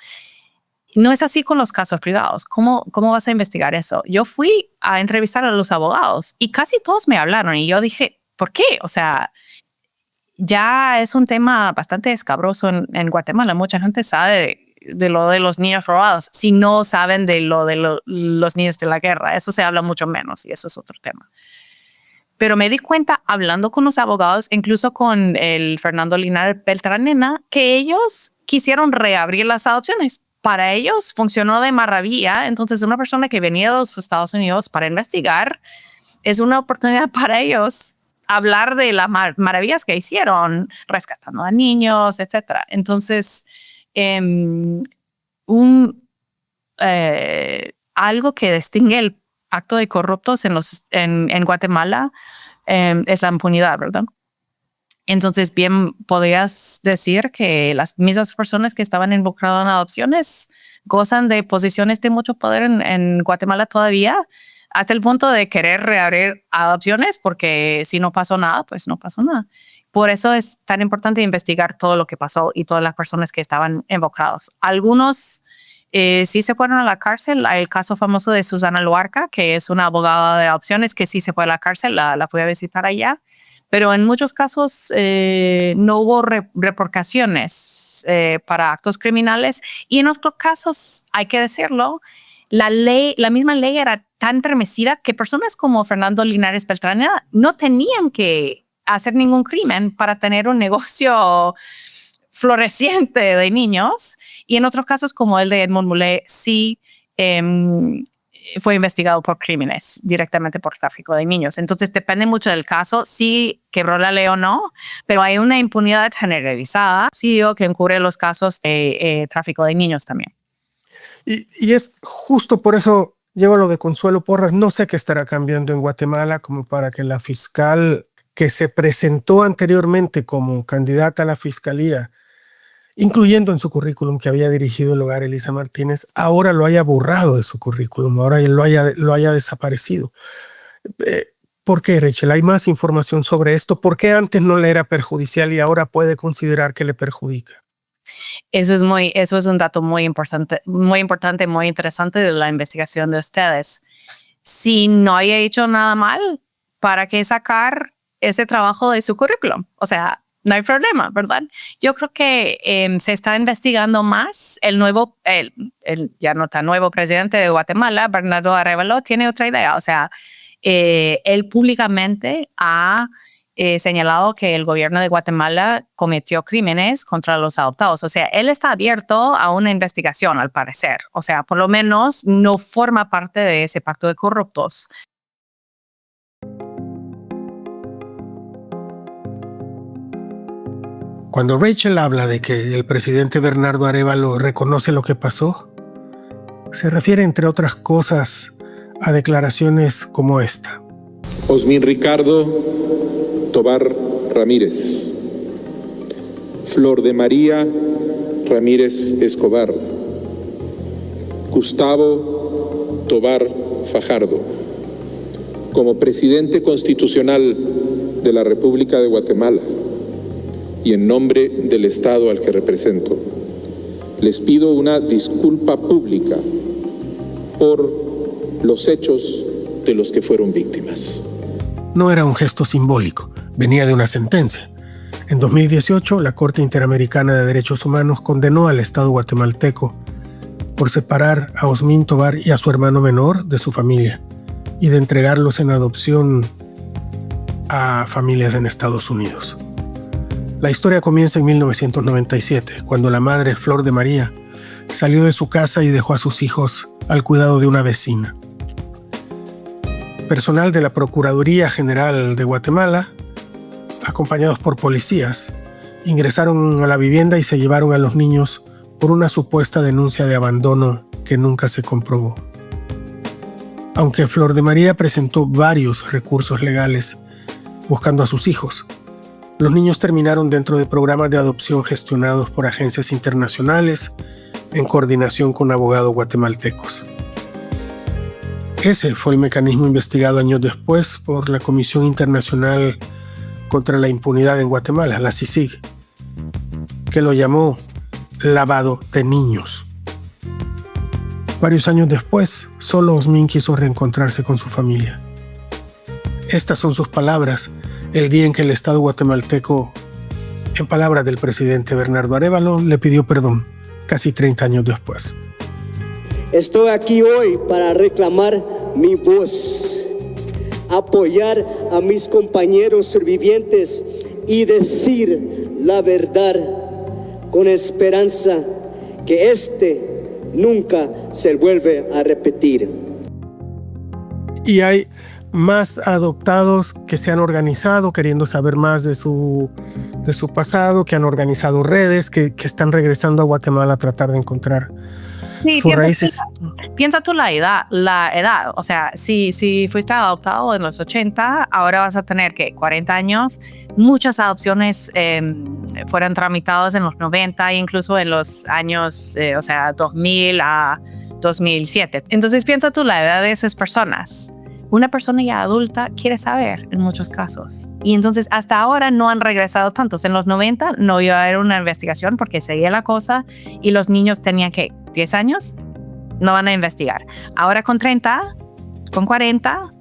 No es así con los casos privados. ¿Cómo vas a investigar eso? Yo fui a entrevistar a los abogados y casi todos me hablaron y yo dije, ¿por qué? O sea, ya es un tema bastante escabroso en Guatemala. Mucha gente sabe de lo de los niños robados. Si no saben de lo de los niños de la guerra, eso se habla mucho menos y eso es otro tema. Pero me di cuenta hablando con los abogados, incluso con el Fernando Linares Beltranena, que ellos quisieron reabrir las adopciones. Para ellos funcionó de maravilla. Entonces, una persona que venía de los Estados Unidos para investigar es una oportunidad para ellos hablar de las maravillas que hicieron, rescatando a niños, etc. Entonces, algo que distingue el acto de corruptos en Guatemala es la impunidad, ¿verdad? Entonces, bien, podrías decir que las mismas personas que estaban involucradas en adopciones gozan de posiciones de mucho poder en Guatemala todavía, hasta el punto de querer reabrir adopciones, porque si no pasó nada, pues no pasó nada. Por eso es tan importante investigar todo lo que pasó y todas las personas que estaban involucrados. Algunos sí se fueron a la cárcel. Hay el caso famoso de Susana Luarca, que es una abogada de adopciones que sí se fue a la cárcel, la fui a visitar allá. Pero en muchos casos no hubo repercusiones para actos criminales. Y en otros casos, hay que decirlo, la misma ley era tan permisiva que personas como Fernando Linares Beltranena no tenían que hacer ningún crimen para tener un negocio floreciente de niños. Y en otros casos, como el de Edmond Mulé, sí fue investigado por crímenes, directamente por tráfico de niños. Entonces depende mucho del caso, si quebró la ley o no, pero hay una impunidad generalizada, sí, que encubre los casos de tráfico de niños también. Y es justo por eso llevo lo de Consuelo Porras. No sé qué estará cambiando en Guatemala como para que la fiscal que se presentó anteriormente como candidata a la fiscalía, incluyendo en su currículum que había dirigido el hogar Elisa Martínez, ahora lo haya borrado de su currículum, ahora lo haya desaparecido. ¿Por qué, Rachel? ¿Hay más información sobre esto? ¿Por qué antes no le era perjudicial y ahora puede considerar que le perjudica? Eso es un dato muy importante, muy interesante de la investigación de ustedes. Si no haya hecho nada mal, ¿para qué sacar ese trabajo de su currículum? O sea, no hay problema, ¿verdad? Yo creo que se está investigando más. El ya no tan nuevo presidente de Guatemala, Bernardo Arévalo, tiene otra idea. O sea, él públicamente ha señalado que el gobierno de Guatemala cometió crímenes contra los adoptados. O sea, él está abierto a una investigación, al parecer. O sea, por lo menos no forma parte de ese pacto de corruptos. Cuando Rachel habla de que el presidente Bernardo Arévalo reconoce lo que pasó, se refiere, entre otras cosas, a declaraciones como esta. Osmin Ricardo Tobar Ramírez, Flor de María Ramírez Escobar, Gustavo Tobar Fajardo, como presidente constitucional de la República de Guatemala, y en nombre del Estado al que represento, les pido una disculpa pública por los hechos de los que fueron víctimas. No era un gesto simbólico, venía de una sentencia. En 2018, la Corte Interamericana de Derechos Humanos condenó al Estado guatemalteco por separar a Osmin Tobar y a su hermano menor de su familia y de entregarlos en adopción a familias en Estados Unidos. La historia comienza en 1997, cuando la madre Flor de María salió de su casa y dejó a sus hijos al cuidado de una vecina. Personal de la Procuraduría General de Guatemala, acompañados por policías, ingresaron a la vivienda y se llevaron a los niños por una supuesta denuncia de abandono que nunca se comprobó. Aunque Flor de María presentó varios recursos legales buscando a sus hijos, los niños terminaron dentro de programas de adopción gestionados por agencias internacionales en coordinación con abogados guatemaltecos. Ese fue el mecanismo investigado años después por la Comisión Internacional contra la Impunidad en Guatemala, la CICIG, que lo llamó lavado de niños. Varios años después, solo Osmin quiso reencontrarse con su familia. Estas son sus palabras el día en que el Estado guatemalteco, en palabras del presidente Bernardo Arévalo, le pidió perdón, casi 30 años después. Estoy aquí hoy para reclamar mi voz, apoyar a mis compañeros sobrevivientes y decir la verdad con esperanza que nunca se vuelve a repetir. Y hay más adoptados que se han organizado queriendo saber más de su pasado, que han organizado redes, que están regresando a Guatemala a tratar de encontrar sus raíces. Piensa tú la edad. O sea, si fuiste adoptado en los 80, ahora vas a tener que 40 años. Muchas adopciones fueron tramitadas en los 90 e incluso en los años 2000 a 2007. Entonces piensa tú la edad de esas personas. Una persona ya adulta quiere saber en muchos casos. Y entonces hasta ahora no han regresado tantos. En los 90 no iba a haber una investigación porque seguía la cosa y los niños tenían que 10 años, no van a investigar. Ahora con 30, con 40,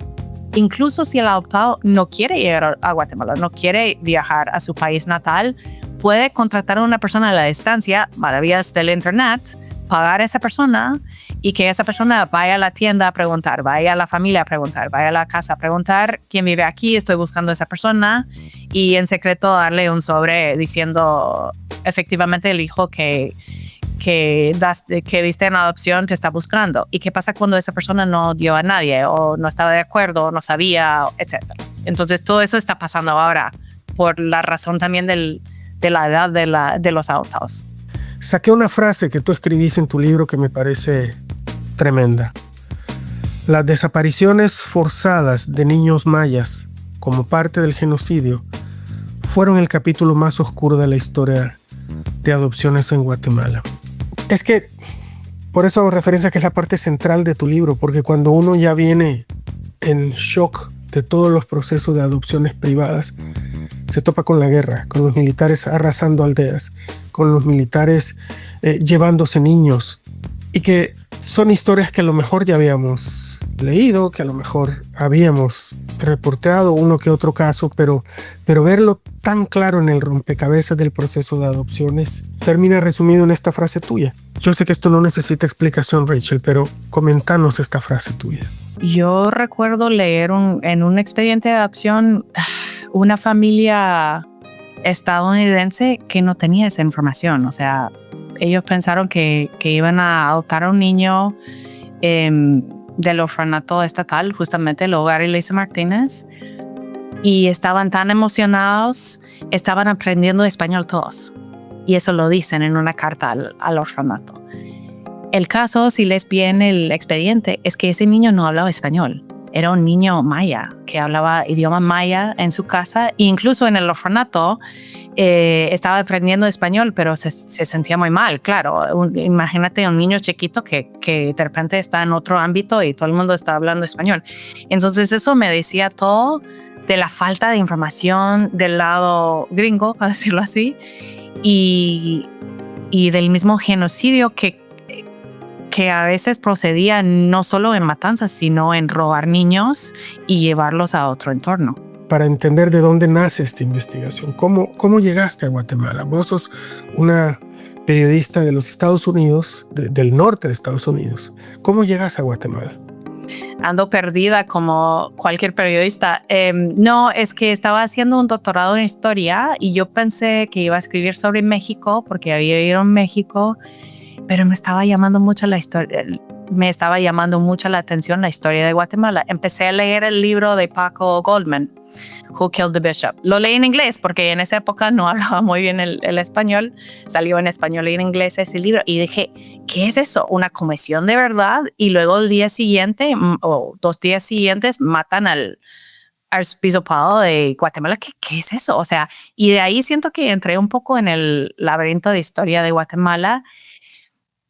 incluso si el adoptado no quiere llegar a Guatemala, no quiere viajar a su país natal, puede contratar a una persona a la distancia, maravillas del internet, pagar a esa persona y que esa persona vaya a la tienda a preguntar, vaya a la familia a preguntar, vaya a la casa a preguntar quién vive aquí, estoy buscando a esa persona y en secreto darle un sobre diciendo efectivamente el hijo que diste en adopción te está buscando. ¿Y qué pasa cuando esa persona no dio a nadie o no estaba de acuerdo, o no sabía, etc.? Entonces todo eso está pasando ahora por la razón también de la edad de los adoptados. Saqué una frase que tú escribiste en tu libro que me parece tremenda. Las desapariciones forzadas de niños mayas como parte del genocidio fueron el capítulo más oscuro de la historia de adopciones en Guatemala. Es que por eso hago referencia a que es la parte central de tu libro, porque cuando uno ya viene en shock de todos los procesos de adopciones privadas, se topa con la guerra, con los militares arrasando aldeas, con los militares llevándose niños, y que son historias que a lo mejor ya habíamos leído, que a lo mejor habíamos reporteado uno que otro caso, pero verlo tan claro en el rompecabezas del proceso de adopciones termina resumido en esta frase tuya. Yo sé que esto no necesita explicación, Rachel, pero comentanos esta frase tuya. Yo recuerdo leer en un expediente de adopción una familia estadounidense que no tenía esa información. O sea, ellos pensaron que iban a adoptar a un niño del orfanato estatal, justamente el Hogar Elisa Martínez, y estaban tan emocionados, estaban aprendiendo español todos. Y eso lo dicen en una carta al orfanato. El caso, si les bien el expediente, es que ese niño no hablaba español. Era un niño maya que hablaba idioma maya en su casa e incluso en el orfanato estaba aprendiendo español, pero se sentía muy mal, claro. Imagínate un niño chiquito que de repente está en otro ámbito y todo el mundo está hablando español. Entonces eso me decía todo de la falta de información del lado gringo, para decirlo así, y del mismo genocidio que a veces procedía no solo en matanzas, sino en robar niños y llevarlos a otro entorno. Para entender de dónde nace esta investigación, ¿cómo llegaste a Guatemala? Vos sos una periodista de los Estados Unidos, del norte de Estados Unidos. ¿Cómo llegas a Guatemala? ando perdida como cualquier periodista. No, es que estaba haciendo un doctorado en historia y yo pensé que iba a escribir sobre México porque había ido a México, pero me estaba llamando mucho la historia. Me estaba llamando mucho la atención la historia de Guatemala. Empecé a leer el libro de Paco Goldman, Who Killed the Bishop. Lo leí en inglés porque en esa época no hablaba muy bien el español. Salió en español y en inglés ese libro y dije, ¿qué es eso? ¿Una comisión de verdad? Y luego el día siguiente o 2 días siguientes matan al arzobispado de Guatemala. ¿Qué es eso? O sea, y de ahí siento que entré un poco en el laberinto de historia de Guatemala.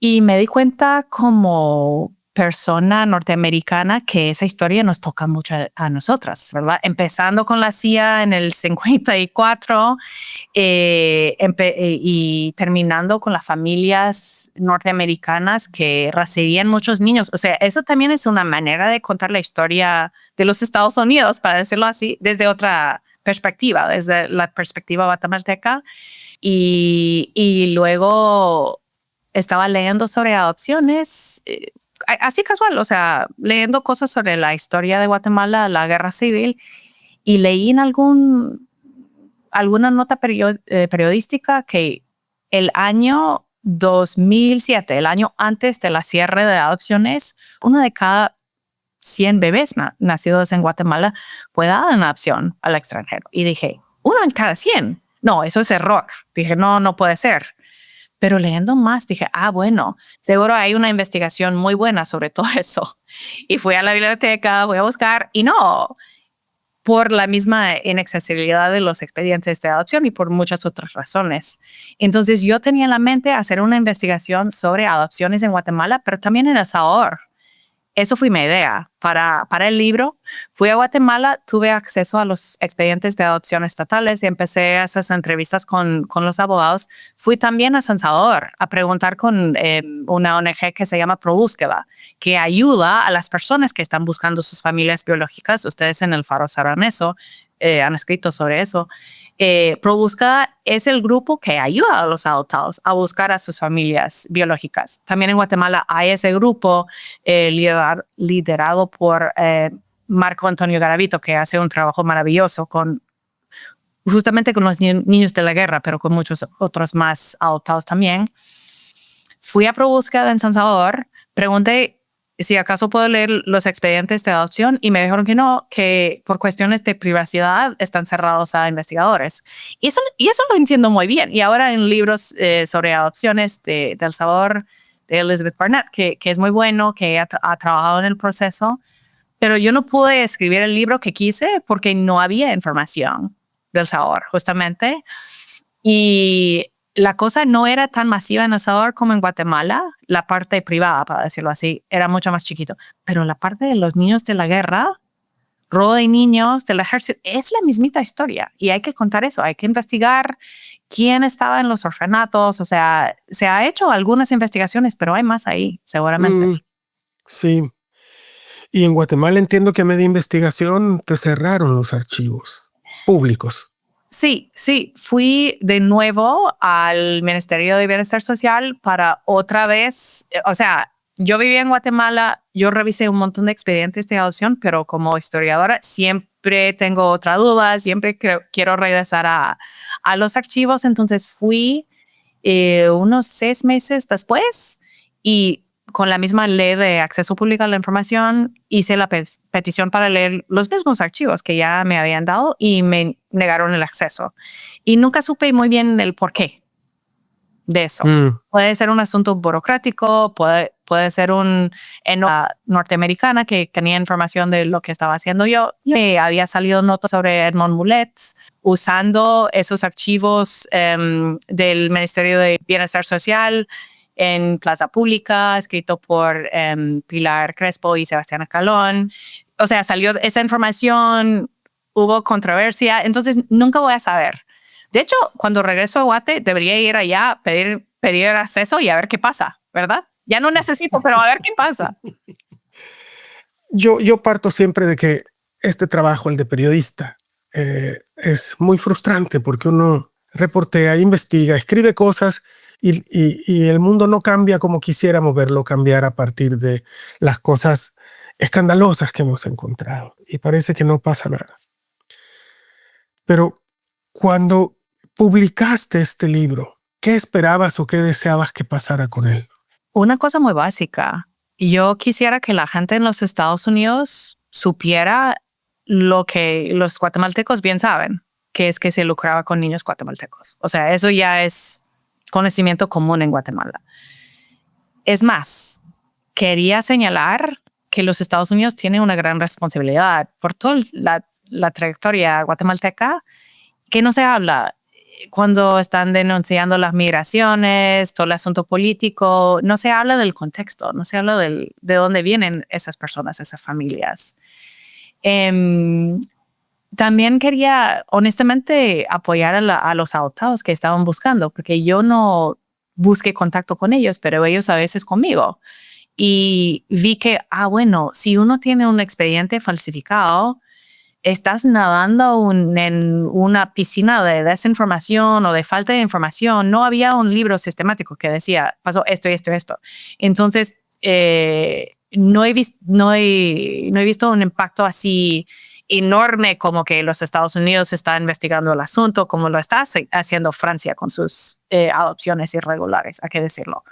Y me di cuenta como persona norteamericana que esa historia nos toca mucho a nosotras, ¿verdad? Empezando con la CIA en el 54 y terminando con las familias norteamericanas que recibían muchos niños. O sea, eso también es una manera de contar la historia de los Estados Unidos, para decirlo así, desde otra perspectiva, desde la perspectiva guatemalteca. Y luego estaba leyendo sobre adopciones, así casual, o sea, leyendo cosas sobre la historia de Guatemala, la guerra civil, y leí en alguna nota periodística que el año 2007, el año antes de la cierre de adopciones, 1 de cada 100 bebés nacidos en Guatemala fue dada en adopción al extranjero. Y dije, 1 en cada 100. No, eso es error. Dije, no puede ser. Pero leyendo más dije, bueno, seguro hay una investigación muy buena sobre todo eso. Y fui a la biblioteca, voy a buscar y no, por la misma inaccesibilidad de los expedientes de adopción y por muchas otras razones. Entonces yo tenía en la mente hacer una investigación sobre adopciones en Guatemala, pero también en El Salvador. Eso fue mi idea para el libro. Fui a Guatemala, tuve acceso a los expedientes de adopción estatales y empecé a hacer entrevistas con los abogados. Fui también a San Salvador a preguntar con una ONG que se llama ProBúsqueda, que ayuda a las personas que están buscando sus familias biológicas. Ustedes en El Faro sabrán eso, han escrito sobre eso. ProBúsqueda es el grupo que ayuda a los adoptados a buscar a sus familias biológicas. También en Guatemala hay ese grupo liderado por Marco Antonio Garavito, que hace un trabajo maravilloso justamente con los niños de la guerra, pero con muchos otros más adoptados también. Fui a ProBúsqueda en San Salvador, pregunté si acaso puedo leer los expedientes de adopción y me dijeron que no, que por cuestiones de privacidad están cerrados a investigadores. Y eso lo entiendo muy bien. Y ahora en libros sobre adopciones de El Salvador, de Elizabeth Barnett, que es muy bueno, que ha trabajado en el proceso, pero yo no pude escribir el libro que quise porque no había información del Salvador, justamente. Y la cosa no era tan masiva en El Salvador como en Guatemala. La parte privada, para decirlo así, era mucho más chiquito. Pero la parte de los niños de la guerra, robo de niños del ejército, es la mismita historia. Y hay que contar eso, hay que investigar quién estaba en los orfanatos. O sea, se ha hecho algunas investigaciones, pero hay más ahí, seguramente. Sí. Y en Guatemala entiendo que a media investigación te cerraron los archivos públicos. Sí, fui de nuevo al Ministerio de Bienestar Social para otra vez, o sea, yo vivía en Guatemala, yo revisé un montón de expedientes de adopción, pero como historiadora siempre tengo otra duda, siempre quiero regresar a los archivos, entonces fui unos 6 meses después y con la misma ley de acceso público a la información, hice la petición para leer los mismos archivos que ya me habían dado y me negaron el acceso. Y nunca supe muy bien el porqué de eso. Puede ser un asunto burocrático, puede ser una norteamericana que tenía información de lo que estaba haciendo yo. Había salido notas sobre Edmond Mulet usando esos archivos del Ministerio de Bienestar Social en Plaza Pública, escrito por Pilar Crespo y Sebastián Escalón. O sea, salió esa información, hubo controversia, entonces nunca voy a saber. De hecho, cuando regreso a Guate, debería ir allá, pedir acceso y a ver qué pasa, ¿verdad? Ya no necesito, pero a ver qué pasa. Yo parto siempre de que este trabajo, el de periodista, es muy frustrante porque uno reportea, investiga, escribe cosas y el mundo no cambia como quisiéramos verlo cambiar a partir de las cosas escandalosas que hemos encontrado y parece que no pasa nada. Pero cuando publicaste este libro, ¿qué esperabas o qué deseabas que pasara con él? Una cosa muy básica. Yo quisiera que la gente en los Estados Unidos supiera lo que los guatemaltecos bien saben, que es que se lucraba con niños guatemaltecos. O sea, eso ya es conocimiento común en Guatemala. Es más, quería señalar que los Estados Unidos tienen una gran responsabilidad por toda la trayectoria guatemalteca que no se habla. Cuando están denunciando las migraciones, todo el asunto político, no se habla del contexto, no se habla de dónde vienen esas personas, esas familias. También quería, honestamente, apoyar a los adoptados que estaban buscando, porque yo no busqué contacto con ellos, pero ellos a veces conmigo. Y vi que, bueno, si uno tiene un expediente falsificado, estás nadando en una piscina de desinformación o de falta de información. No había un libro sistemático que decía, pasó esto y esto y esto. Entonces, no he visto un impacto así enorme como que los Estados Unidos están investigando el asunto, como lo está haciendo Francia con sus adopciones irregulares, hay que decirlo.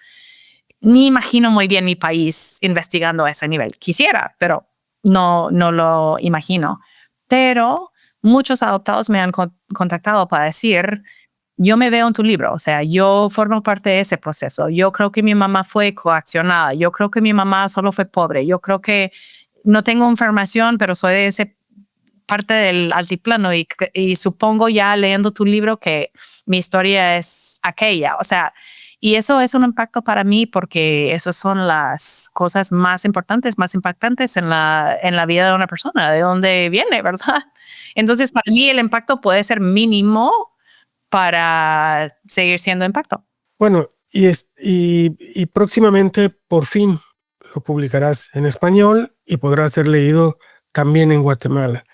Ni imagino muy bien mi país investigando a ese nivel. Quisiera, pero no lo imagino. Pero muchos adoptados me han contactado para decir, yo me veo en tu libro, o sea, yo formo parte de ese proceso. Yo creo que mi mamá fue coaccionada. Yo creo que mi mamá solo fue pobre. Yo creo que no tengo información, pero soy de ese parte del altiplano y supongo ya leyendo tu libro que mi historia es aquella. O sea, y eso es un impacto para mí porque esas son las cosas más importantes, más impactantes en la vida de una persona, de dónde viene, ¿verdad? Entonces, para mí el impacto puede ser mínimo para seguir siendo impacto. Bueno, y próximamente, por fin, lo publicarás en español y podrá ser leído también en Guatemala.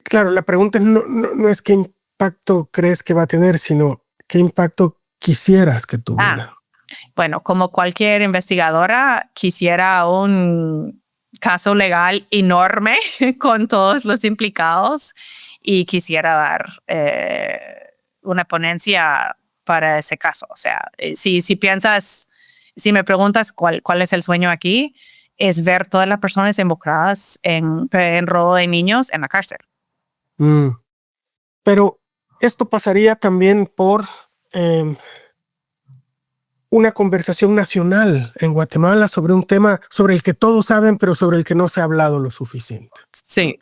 Claro, la pregunta no es qué impacto crees que va a tener, sino qué impacto quisieras que tuviera. Bueno, como cualquier investigadora, quisiera un caso legal enorme con todos los implicados y quisiera dar una ponencia para ese caso. O sea, si me preguntas cuál es el sueño aquí, es ver todas las personas involucradas en robo de niños en la cárcel. Pero esto pasaría también por una conversación nacional en Guatemala sobre un tema sobre el que todos saben, pero sobre el que no se ha hablado lo suficiente. Sí.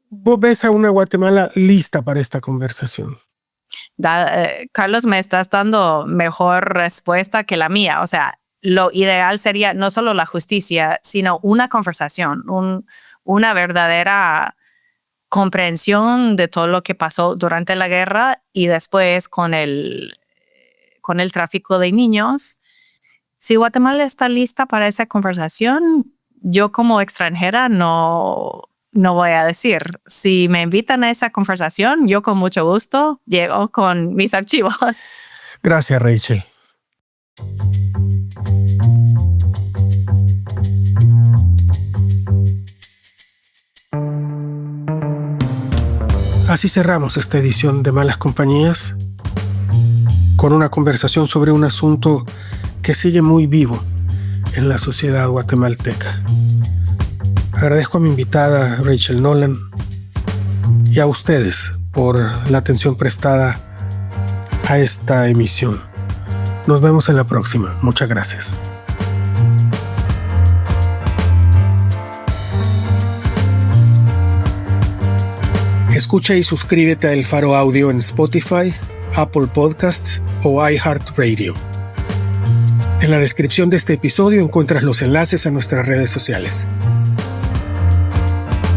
¿Vos ves a una Guatemala lista para esta conversación? Carlos, me estás dando mejor respuesta que la mía. O sea, lo ideal sería no solo la justicia, sino una conversación, una verdadera comprensión de todo lo que pasó durante la guerra y después con el tráfico de niños. Si Guatemala está lista para esa conversación, yo como extranjera no voy a decir. Si me invitan a esa conversación, yo con mucho gusto llego con mis archivos. Gracias, Rachel. Así cerramos esta edición de Malas Compañías con una conversación sobre un asunto que sigue muy vivo en la sociedad guatemalteca. Agradezco a mi invitada Rachel Nolan y a ustedes por la atención prestada a esta emisión. Nos vemos en la próxima. Muchas gracias. Escucha y suscríbete a El Faro Audio en Spotify, Apple Podcasts o iHeartRadio. En la descripción de este episodio encuentras los enlaces a nuestras redes sociales.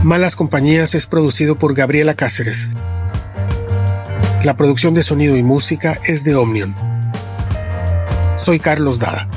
Malas Compañías es producido por Gabriela Cáceres. La producción de sonido y música es de Omnium. Soy Carlos Dada.